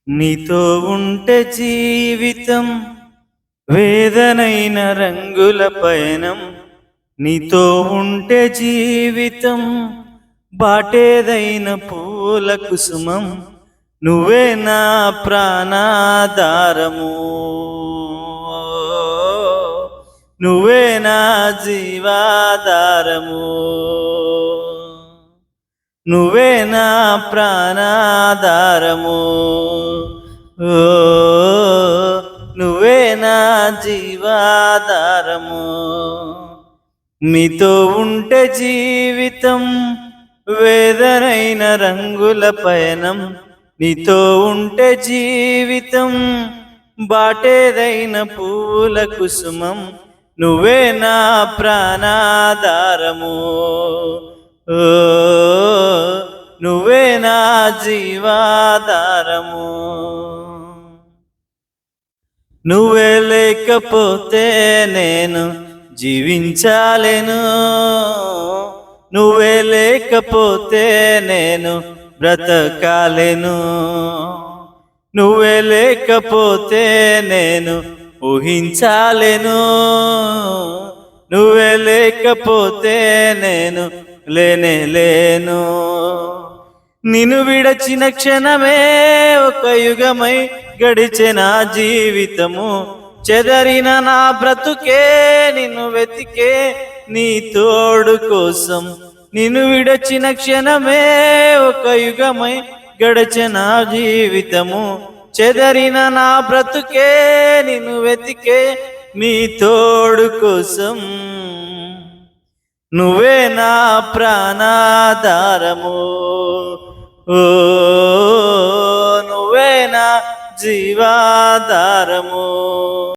నీతో ఉంటే జీవితం వేదనైన రంగుల పయనం. నీతో ఉంటే జీవితం బాటేదైన పూల కుసుమం. నువ్వే నా ప్రాణాధారము, నువ్వే నా జీవాధారము, నువ్వే నా ప్రాణాధారము, ఓ నువ్వే నా జీవాధారము. నీతో ఉంటే జీవితం వేదనైన రంగుల పయనం. నీతో ఉంటే జీవితం బాటేదైన పూల కుసుమం. నువ్వే నా ప్రాణాధారము, ఓ నువ్వే నా జీవాధారము. నువ్వే లేకపోతే నేను జీవించాలేను, నువ్వే లేకపోతే నేను బ్రతకాలేను, నువ్వే లేకపోతే నేను ఊహించాలేను, నువ్వే లేకపోతే నేను లేను. నిన్ను విడచిన క్షణమే ఒక యుగమై గడిచిన జీవితము. చెదరిన నా బ్రతుకే నిన్ను వెతికే నీ తోడు కోసం. నిన్ను విడచిన క్షణమే ఒక యుగమై గడిచిన జీవితము. చెదరిన నా బ్రతుకే నిన్ను వెతికే నీ తోడు కోసం. నువ్వే నా ప్రాణాధారము, ఓ నువ్వే నా జీవాధారము.